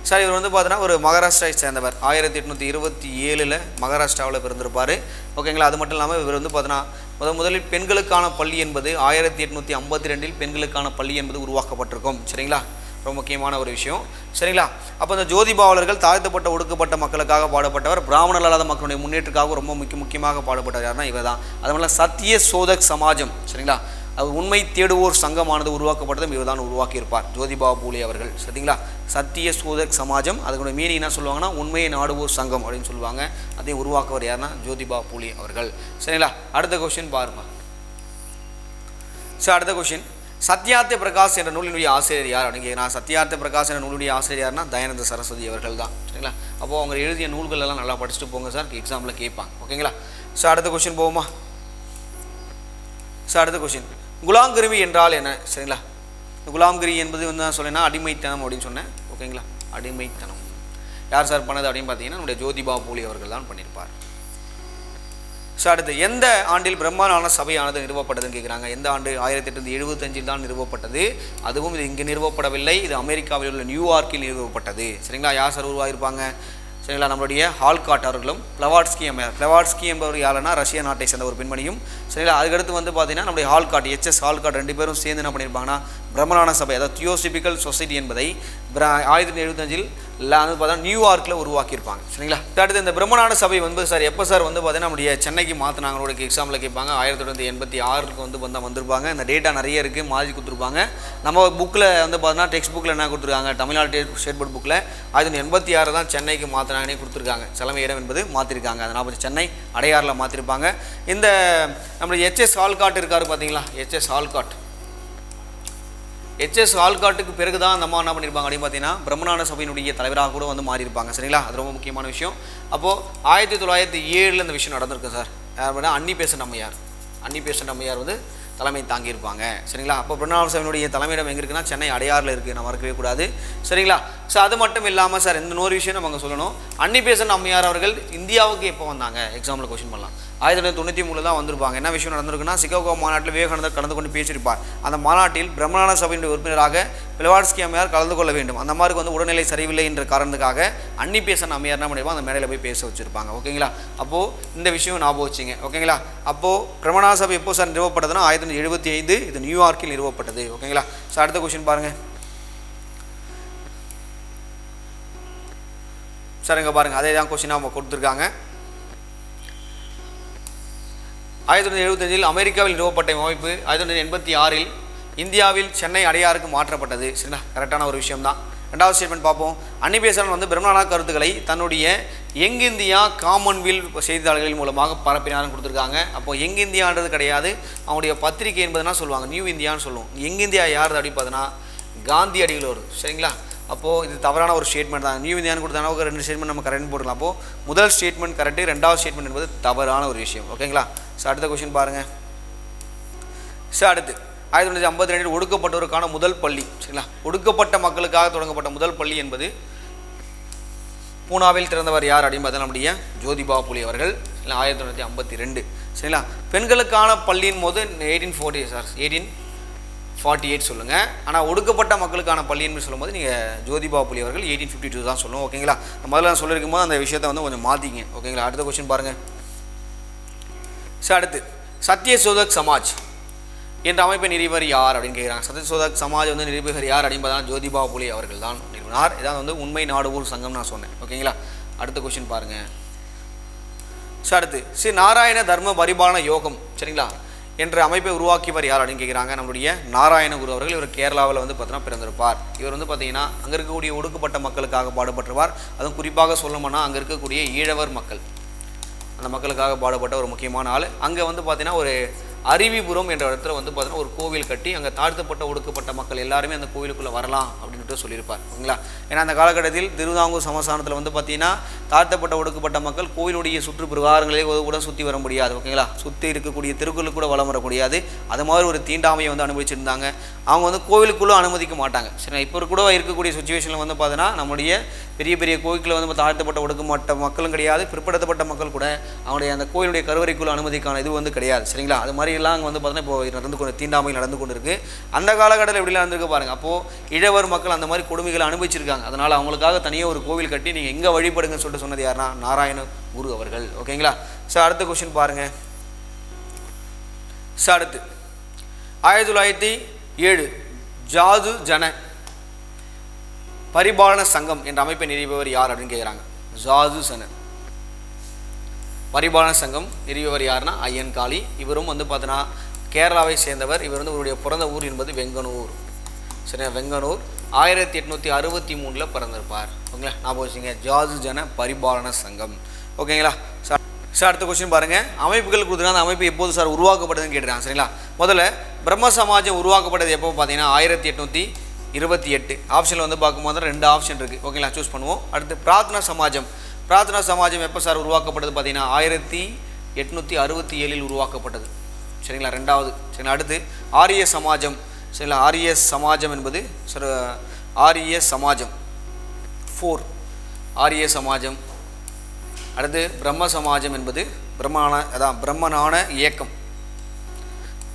சார் இவர் வந்து பார்த்தீங்கன்னா ஒரு மகாராஷ்டிராவை சேர்ந்தவர். 1827 மகாராஷ்டிராவில் பிறந்திருப்பார். ஓகேங்களா. அது மட்டும் இல்லாமல் இவர் வந்து பார்த்தீங்கன்னா முதலில் பெண்களுக்கான பள்ளி என்பது 1852 பெண்களுக்கான பள்ளி என்பது உருவாக்கப்பட்டிருக்கும். சரிங்களா, ரொம்ப முக்கியமான ஒரு விஷயம். சரிங்களா. அப்போ இந்த ஜோதிபா அவர்கள் தாழ்த்தப்பட்ட ஒடுக்கப்பட்ட மக்களுக்காக பாடுபட்டவர். பிராமணர் அல்லாத மக்களுடைய முன்னேற்றக்காக ரொம்ப முக்கியமாக பாடுபட்டவர் யாருன்னா இவர் தான். அது மாதிரி சத்திய சோதக் சமாஜம். சரிங்களா, அது உண்மை தேடுவோர் சங்கமானது உருவாக்கப்பட்டதும் இவர் தான் உருவாக்கியிருப்பார், ஜோதிபா பூலே அவர்கள். சரிங்களா. சத்திய சோதக் சமாஜம், அதுக்குடைய மீனிங் என்ன சொல்லுவாங்கன்னா உண்மையை நாடுவோர் சங்கம் அப்படின்னு சொல்லுவாங்க. அதையும் உருவாக்குவர் யாருன்னா ஜோதிபா பூலே அவர்கள். சரிங்களா. அடுத்த கொஸ்டின் பாருங்க. சார் அடுத்த கொஸ்டின் சத்யார்த்த பிரகாஷ் என்ற நூலினுடைய ஆசிரியர் யார் அப்படின்னு கேட்குறேன். சத்யார்த்த பிரகாஷ் என்ற நூலுடைய ஆசிரியர்னா தயானந்த சரஸ்வதி அவர்கள் தான். சரிங்களா. அப்போது அவங்க எழுதிய நூல்கள் எல்லாம் நல்லா படிச்சுட்டு போங்க சார், எக்ஸாமில் கேட்பாங்க. ஓகேங்களா. ஸோ அடுத்த கொஸ்டின் போவோமா. ஸோ அடுத்த கொஸ்டின் குலாம்கிரி என்றால் என்ன? சரிங்களா. குலாம்கிரி என்பது வந்து நான் சொன்னேன்னா அடிமைத்தனம் அப்படின்னு சொன்னேன். ஓகேங்களா. அடிமைத்தனம் யார் சார் பண்ணது அப்படின்னு பார்த்தீங்கன்னா நம்முடைய ஜோதிபா பூலே அவர்கள் தான் பண்ணியிருப்பார். ஸோ அடுத்து எந்த ஆண்டில் பிரம்மஞான சபையானது நிறுவப்பட்டதுன்னு கேட்குறாங்க. எந்த ஆண்டு? 1875 தான் நிறுவப்பட்டது. அதுவும் இது இங்கே நிறுவப்படவில்லை, இது அமெரிக்காவில் உள்ள நியூயார்க்கில் நிறுவப்பட்டது. சரிங்களா. யார் சார் உருவாகியிருப்பாங்க? சரிங்களா, நம்மளுடைய ஹால்காட் அவர்களும் பிளவாட்ஸ்கி அம்மையார். பிளவாட்ஸ்கி என்பவர் யாருன்னா ரஷ்ய நாட்டை சேர்ந்த ஒரு பெண்மணியும். சரிங்களா. அதுக்கடுத்து வந்து பார்த்தீங்கன்னா நம்முடைய ஹால்காட், HS ஹால்காட் 2 பேரும் சேர்ந்து என்ன பண்ணியிருப்பாங்கன்னா பிரம்மஞான சபை, அதாவது தியோசபிக்கல் சொசைட்டி என்பதை 1875 வந்து பார்த்தா நியூயார்க்கில் உருவாக்கியிருப்பாங்க. சரிங்களா. அடுத்து இந்த பிரம்மஞான சபை வந்து சார் எப்போ சார் வந்து பார்த்தீங்கன்னா நம்முடைய சென்னைக்கு மாற்றினாங்களோட எக்ஸாமில் கேட்பாங்க. 1986 வந்து வந்திருப்பாங்க. இந்த டேட்டா நிறைய இருக்குது, மாதிரி கொடுத்துருப்பாங்க. நம்ம புக்கில் வந்து பார்த்தீங்கன்னா டெக்ஸ்ட் புக்கில் என்ன கொடுத்துருக்காங்க, தமிழ்நாடு ஸ்டேட் போர்ட் புக்கில் 1986 தான் சென்னைக்கு மாற்றினாங்கன்னே கொடுத்துருக்காங்க. தலைமை இடம் என்பது மாற்றிருக்காங்க. அதனால் சென்னை அடையாறில் மாற்றிருப்பாங்க. இந்த நம்மளுடைய HS ஹால்காட் இருக்கார் பார்த்தீங்களா, HS ஹால்காட்டுக்கு பிறகு தான் நம்ம என்ன பண்ணியிருப்பாங்க அப்படின்னு பார்த்தீங்கன்னா பிரம்மஞான சபையினுடைய தலைவராக கூட வந்து மாறியிருப்பாங்க. சரிங்களா. அது ரொம்ப முக்கியமான விஷயம். அப்போது 1907 இந்த விஷயம் நடந்திருக்கு சார். அப்படின்னா அன்னி பெசன்ட் அம்மையார் வந்து தலைமை தாங்கியிருப்பாங்க. சரிங்களா. அப்போ பிரம்மஞான சபையினுடைய தலைமையிடம் எங்கே இருக்குன்னா சென்னை அடையாறில் இருக்குது, நம்ம மறக்கவே கூடாது. சரிங்களா. ஸோ அது மட்டும் இல்லாமல் சார் இன்னொரு விஷயம் நம்ம அங்கே சொல்லணும். அன்னி பெசன்ட் அம்மையார் அவர்கள் இந்தியாவுக்கு எப்போ வந்தாங்க? எக்ஸாமில் கொஸ்டின் பண்ணலாம். 1993 தான் வந்திருப்பாங்க. என்ன விஷயம் நடந்திருக்குன்னா, சிகாகோ மாநாட்டில் விவேகானந்தர் கலந்து கொண்டு பேசியிருப்பார். அந்த மாநாட்டில் பிரம்மஞான சபையின் உறுப்பினராக பிளவாட்ஸ்கி அம்மையார் கலந்து கொள்ள வேண்டும். அந்த மாதிரி வந்து உடல்நிலை சரியில்லை என்ற காரணத்துக்காக அன்னி பெசன்ட் அம்மையார் என்ன பண்ணிருப்பாங்க, அந்த மேடையில் போய் பேச வச்சிருப்பாங்க. ஓகேங்களா? அப்போது இந்த விஷயம் ஞாபகம் வச்சுங்க. ஓகேங்களா? அப்போது பிரம்மஞான சபை எப்போ சார் நிறுவப்பட்டதுன்னா 1975 இது நியூயார்க்கில் நிறுவப்பட்டது. ஓகேங்களா? ஸோ அடுத்த கொஸ்டின் பாருங்கள் சார். இங்கே பாருங்கள், அதே தான் கொஸ்டினாக அவங்க கொடுத்துருக்காங்க. 1975 அமெரிக்காவில் நிறுவப்பட்ட அமைப்பு 1986 இந்தியாவில் சென்னை அடையாருக்கு மாற்றப்பட்டது. சரிங்களா? கரெக்டான ஒரு விஷயம் தான். ரெண்டாவது ஸ்டேட்மெண்ட் பார்ப்போம். அன்னி பெசன்ட் வந்து பிரம்மஞான கருத்துக்களை தன்னுடைய யங் இந்தியா காமன்வெல்த் செய்தித்தாள்களின் மூலமாக பரப்பினார்னு கொடுத்துருக்காங்க. அப்போது யங் இந்தியான்றது கிடையாது, அவங்களுடைய பத்திரிகை என்பதுனா சொல்லுவாங்க நியூ இந்தியான்னு சொல்லுவோம். யங் இந்தியா யார் அப்படி பார்த்தோன்னா காந்தி அடிகள் வருது. சரிங்களா? அப்போது இது தவறான ஒரு ஸ்டேட்மெண்ட் தான். நியூ இந்தியான்னு கொடுத்தாங்க, 2 ஸ்டேட்மெண்ட் நம்ம கரெக்ட் போட்டுக்கலாம். அப்போது முதல் ஸ்டேட்மெண்ட் கரெக்டு, ரெண்டாவது ஸ்டேட்மெண்ட் என்பது தவறான ஒரு விஷயம். ஓகேங்களா? ஸோ அடுத்த கொஸ்டின் பாருங்கள். ஸோ அடுத்து 1952 ஒடுக்கப்பட்டோருக்கான முதல் பள்ளி. சரிங்களா? ஒடுக்கப்பட்ட மக்களுக்காக தொடங்கப்பட்ட முதல் பள்ளி என்பது பூனாவில் திறந்தவர் யார் அப்படின்னு பார்த்தா நம்முடைய ஜோதிபா புலே அவர்கள். 1952. சரிங்களா? பெண்களுக்கான பள்ளியின் போது 1848 சொல்லுங்கள். ஆனால் ஒடுக்கப்பட்ட மக்களுக்கான பள்ளின்னு சொல்லும்போது நீங்கள் ஜோதிபா புலே அவர்கள் 1852 தான் சொல்லுவோம். ஓகேங்களா? முதல்ல நான் சொல்லியிருக்கும் போது அந்த விஷயத்தை வந்து கொஞ்சம் மாற்றிங்க. ஓகேங்களா? அடுத்த கொஸ்டின் பாருங்கள். ஸோ அடுத்து சத்யசோதக் சமாஜ் என்ற அமைப்பை நிறுவியவர் யார் அப்படின்னு கேட்குறாங்க. சத்யசோதக் சமாஜ் வந்து நிறுவியவர் யார் அப்படின்னு பார்த்தா ஜோதிபா புலே அவர்கள் தான் நிறுவனார். இதான் வந்து உண்மை நாடுவோர் சங்கம் நான் சொன்னேன். ஓகேங்களா? அடுத்த கொஸ்டின் பாருங்கள். ஸோ அடுத்து ஸ்ரீ நாராயண தர்ம பரிபாலன யோகம் சரிங்களா என்ற அமைப்பை உருவாக்கியவர் யார் அப்படின்னு கேட்குறாங்க. நம்மளுடைய நாராயண குரு அவர்கள். இவர் கேரளாவில் வந்து பார்த்தீங்கன்னா பிறந்திருப்பார். இவர் வந்து பார்த்தீங்கன்னா அங்கே இருக்கக்கூடிய ஒடுக்கப்பட்ட மக்களுக்காக பாடுபட்டுருவார். அதுவும் குறிப்பாக சொல்லணும்னா அங்கே இருக்கக்கூடிய ஈழவர் மக்கள், அந்த மக்களுக்காக பாடுபட்ட ஒரு முக்கியமான ஆள். அங்கே வந்து பார்த்தீங்கன்னா ஒரு அருவிபுரம் என்ற இடத்துல வந்து பார்த்தீங்கன்னா ஒரு கோவில் கட்டி அங்கே தாழ்த்தப்பட்ட ஒடுக்கப்பட்ட மக்கள் எல்லாருமே அந்த கோவிலுக்குள்ளே வரலாம் அப்படின்ட்டு சொல்லியிருப்பார். ஓகேங்களா? ஏன்னா அந்த காலகட்டத்தில் திருவிதாங்கூர் சமஸ்தானத்தில் வந்து பார்த்தீங்கன்னா தாழ்த்தப்பட்ட ஒடுக்கப்பட்ட மக்கள் கோவிலுடைய சுற்று பிரகாரங்களே கூட சுற்றி வர முடியாது. ஓகேங்களா? சுற்றி இருக்கக்கூடிய தெருக்களுக்கு கூட வளம் வர முடியாது. அது மாதிரி ஒரு தீண்டாமையை வந்து அனுபவிச்சிருந்தாங்க. அவங்க வந்து கோவிலுக்குள்ளே அனுமதிக்க மாட்டாங்க. சரி, இப்போ கூட இருக்கக்கூடிய சுச்சுவேஷனில் வந்து பார்த்தீங்கன்னா நம்முடைய பெரிய பெரிய கோவிலில் வந்து தாழ்த்தப்பட்ட ஒடுக்கப்பட்ட மக்களும் கிடையாது, பிற்படுத்தப்பட்ட மக்கள் கூட அவங்களுடைய அந்த கோவிலுடைய கருவறைக்குள்ள அனுமதிக்கான இது வந்து கிடையாது. சரிங்களா? அது மாதிரி எல்லாம் அங்கே வந்து பார்த்தீங்கன்னா இப்போ நடந்து கொண்டு தீண்டாமை நடந்து கொண்டு இருக்குது. அந்த காலகட்டத்தில் எப்படிலாம் நடந்திருக்கு பாருங்கள். அப்போது இழவர் மக்கள் அந்த மாதிரி கொடுமைகளை அனுபவிச்சிருக்காங்க. அதனால் அவங்களுக்காக தனியாக ஒரு கோவில் கட்டி நீங்கள் எங்கே வழிபடுங்கன்னு சொல்லிட்டு சொன்னது யாருன்னா நாராயண குரு அவர்கள். ஓகேங்களா? சார் அடுத்த கொஸ்டின் பாருங்கள். சார் அடுத்து 1907 ஜாது ஜன பரிபாலன சங்கம் என்ற அமைப்பை நிறுவியவர் யார் அப்படின்னு கேட்குறாங்க. ஜாது ஜன பரிபாலன சங்கம் நிறுவியவர் யாருன்னா ஐயன்காளி. இவரும் வந்து பார்த்தீங்கன்னா கேரளாவை சேர்ந்தவர். இவர் வந்து இவருடைய பிறந்த ஊர் என்பது வெங்கனூர். சரியா? வெங்கனூர் 1863 பிறந்திருப்பார். ஓகேங்களா? நான் போச்சுங்க ஜாது ஜன பரிபாலன சங்கம். ஓகேங்களா? சார் அடுத்த கொஸ்டின் பாருங்கள். அமைப்புகள் கொடுத்துருக்காங்க. அந்த அமைப்பு எப்போது சார் உருவாக்கப்பட்டதுன்னு கேட்டுருக்காங்க. சரிங்களா? முதல்ல பிரம்ம சமாஜம் உருவாக்கப்பட்டது எப்போ பார்த்தீங்கன்னா 1828. ஆப்ஷனில் வந்து பார்க்கும்போது 2 ஆப்ஷன் இருக்குது. ஓகேங்களா? சூஸ் பண்ணுவோம். அடுத்து பிரார்த்தனா சமாஜம். பிரார்த்தனா சமாஜம் எப்போ சார் உருவாக்கப்பட்டது பார்த்தீங்கன்னா 1867 உருவாக்கப்பட்டது. சரிங்களா? ரெண்டாவது. சரிங்களா? அடுத்து ஆரிய சமாஜம். சரிங்களா? ஆரிய சமாஜம் என்பது சார் ஆரிய சமாஜம் 4 ஆரிய சமாஜம். அடுத்து பிரம்ம சமாஜம் என்பது பிரம்மஞான இயக்கம்.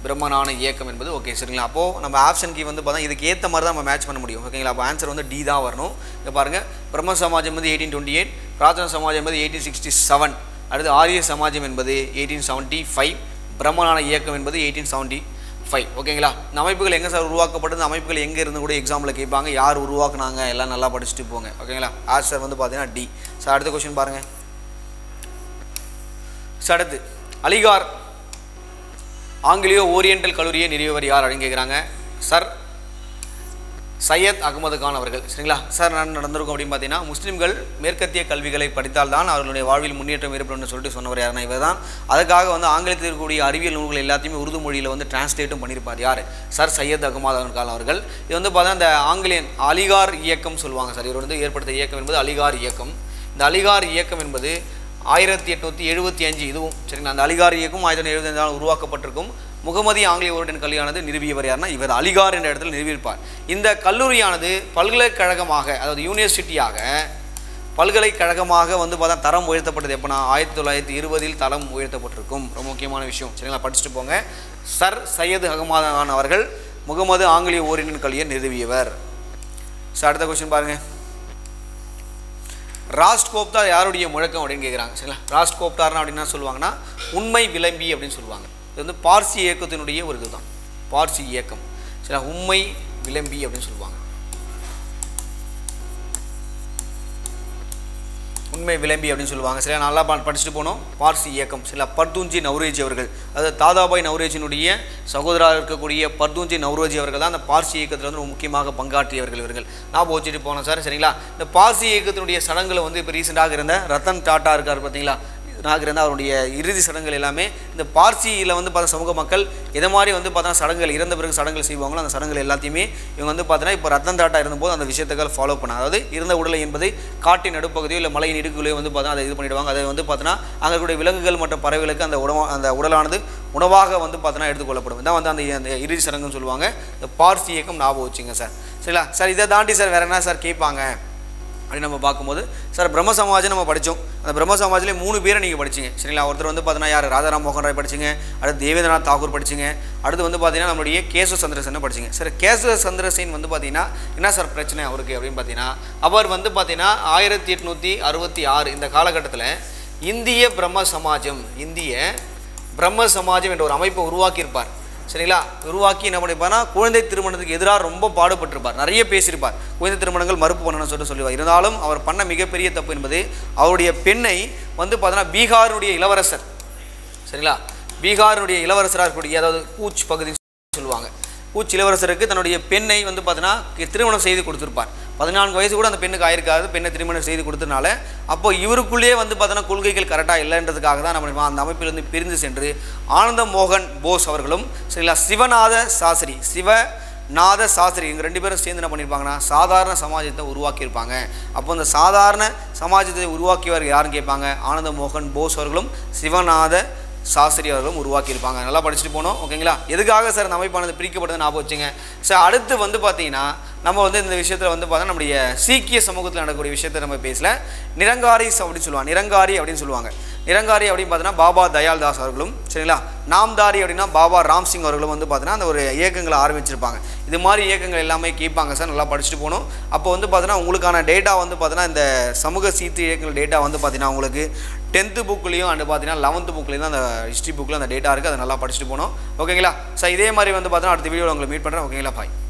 பிரம்மஞான இயக்கம் என்பது ஓகே. சரிங்களா? அப்போது நம்ம ஆப்ஷன் கீ வந்து பார்த்தா இதுக்கு ஏற்ற மாதிரி தான் நம்ம மேட்ச் பண்ண முடியும். ஓகேங்களா? அப்போ ஆன்சர் வந்து டி தான் வரணும். இங்கே பாருங்கள், பிரம்ம சமாஜம் வந்து 1828, பிரார்த்தனா சமாஜம் என்பது 1867, அடுத்து ஆரிய சமாஜம் என்பது 1875, பிரம்மஞான இயக்கம் என்பது 1875. ஓகேங்களா? இந்த அமைப்புகள் எங்கே சார் உருவாக்கப்பட்டது, அமைப்புகள் எங்கே இருந்து கூட எக்ஸாம்பிள் கேட்பாங்க. யார் உருவாக்குனாங்க எல்லாம் நல்லா படிச்சுட்டு போங்க. ஓகேங்களா? ஆன்சர் வந்து பார்த்தீங்கன்னா டி. சார் அடுத்த கொஸ்டின் பாருங்கள். சார் அடுத்து அலிகார் ஆங்கிலியோ ஓரியண்டல் கல்லூரியை நிறுவியவர் யார் அப்படின்னு கேட்குறாங்க. சார் சையத் அகமது கான் அவர்கள். சரிங்களா? சார் நான் நடந்திருக்கும் அப்படின்னு பார்த்தீங்கன்னா முஸ்லீம்கள் மேற்கத்திய கல்விகளை படித்தால் தான் அவர்களுடைய வாழ்வில் முன்னேற்றம் ஏற்படும்னு சொல்லிட்டு சொன்னவர் யாருன்னா இவர் தான். அதுக்காக வந்து ஆங்கிலத்தில் இருக்கக்கூடிய அறிவியல் நூல்கள் எல்லாத்தையுமே உருது மொழியில் வந்து டிரான்ஸ்லேட்டும் பண்ணியிருப்பார். யார்? சார் சையத் அகமது கான் அவர்கள். இது வந்து பார்த்தா இந்த ஆங்கிலேயன் அலிகார் இயக்கம் சொல்லுவாங்க. சார் இவர் வந்து ஏற்படுத்த இயக்கம் என்பது அலிகார் இயக்கம். இந்த அலிகார் இயக்கம் என்பது 1875 இதுவும். சரிங்களா? அந்த அலிகார் இயக்கம் 1875 உருவாக்கப்பட்டிருக்கும். முகமதி ஆங்கிலேய ஓரியண்டல் கல்வியானது நிறுவியவர் யாருன்னா இவர் அலிகார் என்ற இடத்தில் நிறுவியிருப்பார். இந்த கல்லூரியானது பல்கலைக்கழகமாக, அதாவது யூனிவர்சிட்டியாக பல்கலைக்கழகமாக வந்து பார்த்தா தரம் உயர்த்தப்பட்டது எப்போனா 1920 தரம் உயர்த்தப்பட்டிருக்கும். ரொம்ப முக்கியமான விஷயம். சரிங்களா, படிச்சுட்டு போங்க. சர் சையது அகமது கான் அவர்கள் முகமது ஆங்கிலேய ஓரின கல்வியை நிறுவியவர். சார் அடுத்த கொஸ்டின் பாருங்க. ராஸ்ட்கோப்தார் யாருடைய முழக்கம் அப்படின்னு கேட்குறாங்க. சரிங்களா, ராஸ்ட்கோப்தார்னா அப்படின்னா சொல்லுவாங்கன்னா உண்மை விளம்பி அப்படின்னு சொல்லுவாங்க. இது வந்து பார்சி இயக்கத்தினுடைய ஒரு இதுதான், பார்சி இயக்கம். சரிங்களா, உண்மை விளம்பி அப்படின்னு சொல்லுவாங்க. உண்மை விளம்பி அப்படின்னு சொல்லுவாங்க. சரியா, நல்லா படிச்சுட்டு போனோம். பார்சி இயக்கம். சரிங்களா, பர்தூன்ஜி நவ்ரோஜி அவர்கள், அதாவது தாதாபாய் நவ்ரோஜினுடைய சகோதரராக இருக்கக்கூடிய பர்தூன்ஜி நவ்ரோஜி அவர்கள் தான் அந்த பார்சி இயக்கத்தில் வந்து முக்கியமாக பங்காற்றியவர்கள் இவர்கள். நான் வச்சுட்டு போனோம் சார். சரிங்களா, இந்த பார்சி இயக்கத்தினுடைய சடங்குகளை வந்து இப்போ ரீசெண்டாக இருந்த ரத்தன் டாட்டா இருக்கார் பார்த்தீங்களா, நாகிருந்த அவருடைய இறுதி சடங்குகள் எல்லாமே இந்த பார்சியில் வந்து பார்த்தா சமூக மக்கள் எதை மாதிரி வந்து பார்த்தா சடங்குகள் இறந்த பிறகு சடங்குகள் செய்வாங்களோ அந்த சடங்குகள் எல்லாத்தையுமே இவங்க வந்து பார்த்தீங்கன்னா இப்போ ரத்தன் டாட்டா இருந்தபோது அந்த விஷயத்துக்கள் ஃபாலோ பண்ணாங்க. அதாவது இறந்த உடலை என்பதை காட்டின் நடுப்பகுதியோ இல்லை மலையின் இடுக்குள்ளேயோ வந்து பார்த்தா அதை இது பண்ணிவிடுவாங்க. அதை வந்து பார்த்தீங்கன்னா அங்கே இருக்கக்கூடிய விலங்குகள் மற்றும் பறவைகளுக்கு அந்த உடலானது உணவாக வந்து பார்த்தீங்கன்னா எடுத்துக்கொள்ளப்படும். இதான் வந்து அந்த இறுதி சடங்குன்னு சொல்லுவாங்க. இந்த பார்சி இயக்கம் ஞாபகம் வச்சுங்க சார். சரிங்களா சார், இதை தாண்டி சார் வேறு என்ன சார் கேட்பாங்க அப்படின்னு நம்ம பார்க்கும்போது, சார் பிரம்ம சமாஜம் நம்ம படித்தோம். அந்த பிரம்ம சமாஜ்லேயே 3 பேரை நீங்கள் படிச்சிங்க. சரிங்களா, ஒருத்தர் வந்து பார்த்தீங்கன்னா யார், ராஜாராம் மோகன் ராய் படிச்சிங்க. அடுத்து தேவேந்திரநாத் தாகூர் படிச்சிங்க. அடுத்து வந்து பார்த்தீங்கன்னா நம்மளுடைய கேசவ சந்திரசேனை படிச்சிங்க. சார் கேசவ சந்திரசேன் வந்து பார்த்தீங்கன்னா என்ன சார் பிரச்சனை அவருக்கு அப்படின்னு பார்த்தீங்கன்னா, அவர் வந்து பார்த்தீங்கன்னா 1866 இந்த காலகட்டத்தில் இந்திய பிரம்ம சமாஜம் என்ற ஒரு அமைப்பை உருவாக்கியிருப்பார். சரிங்களா, உருவாக்கி என்ன பண்ணிப்பார்னா குழந்தை திருமணத்துக்கு எதிராக ரொம்ப பாடுபட்டிருப்பார், நிறைய பேசியிருப்பார். குழந்தை திருமணங்கள் மறுப்பு பண்ணணும்னு சொல்லுவார். இருந்தாலும் அவர் பண்ண மிகப்பெரிய தப்பு என்பது அவருடைய பெண்ணை வந்து பார்த்தீங்கன்னா பீகாருடைய இளவரசர், சரிங்களா, பீகாருடைய இளவரசராக இருக்கக்கூடிய, அதாவது கூச் பகுதி சொல்லுவாங்க, கூச் இளவரசருக்கு தன்னுடைய பெண்ணை வந்து பார்த்தீங்கன்னா திருமணம் செய்து கொடுத்துருப்பார். 14 வயசு கூட அந்த பெண்ணுக்கு ஆயிருக்காது. பெண்ணை திருமணம் செய்து கொடுத்ததுனால அப்போ இவருக்குள்ளேயே வந்து பார்த்தீங்கன்னா கொள்கைகள் கரெக்டாக இல்லைன்றதுக்காக தான் நம்ம அந்த அமைப்பிலிருந்து பிரிந்து சென்று ஆனந்த மோகன் போஸ் அவர்களும் சரிங்களா சிவநாத சாஸ்திரி இவங்க 2 பேரும் சேர்ந்து என்ன பண்ணியிருப்பாங்கன்னா சாதாரண சமாஜத்தை உருவாக்கியிருப்பாங்க. அப்போ அந்த சாதாரண சமாஜத்தை உருவாக்கியவர் யாருன்னு கேட்பாங்க, ஆனந்த மோகன் போஸ் அவர்களும் சிவநாத சாஸ்திரி அவர்களும் உருவாக்கியிருப்பாங்க. நல்லா படிச்சுட்டு போனோம். ஓகேங்களா, எதுக்காக சார் இந்த அமைப்பானது பிரிக்கப்பட்டது ஞாபகம் வச்சுங்க. சார் அடுத்து வந்து பார்த்தீங்கன்னா நம்ம வந்து இந்த விஷயத்தில் வந்து பார்த்தா நம்முடைய சீக்கிய சமூகத்தில் நடக்கக்கூடிய விஷயத்தை நம்ம பேசல. நிரங்காரி அப்படின்னு சொல்லுவாங்க. நிரங்காரி அப்படின்னு பார்த்தீங்கன்னா பாபா தயால் தாஸ் அவர்களும் சரிங்களா, நாம்தாரி அப்படின்னா பாபா ராம்சிங் அவர்களும் வந்து பார்த்தீங்கன்னா அந்த ஒரு இயக்கங்களை ஆரம்பிச்சிருப்பாங்க. இது மாதிரி இயக்கங்கள் எல்லாமே கேட்பாங்க சார். நல்லா படிச்சுட்டு போகணும். அப்போ வந்து பார்த்தீங்கன்னா உங்களுக்கான டேட்டா வந்து பார்த்தீங்கன்னா இந்த சமூக சீர்திருத்த இயக்கங்கள் டேட்டா வந்து பார்த்தீங்கன்னா உங்களுக்கு 10th புக்லேயும் அண்டு பார்த்தீங்கன்னா 11th புக்லேயும் தான் அந்த ஹிஸ்ட்ரி புக்கில் அந்த டேட்டா இருக்குது. அதை நல்லா படிச்சுட்டு போகணும். ஓகேங்களா சார், இதே மாதிரி வந்து பார்த்தீங்கன்னா அடுத்த வீடியோவில் உங்களை மீட் பண்ணுறேன். ஓகேங்களா, பாய்.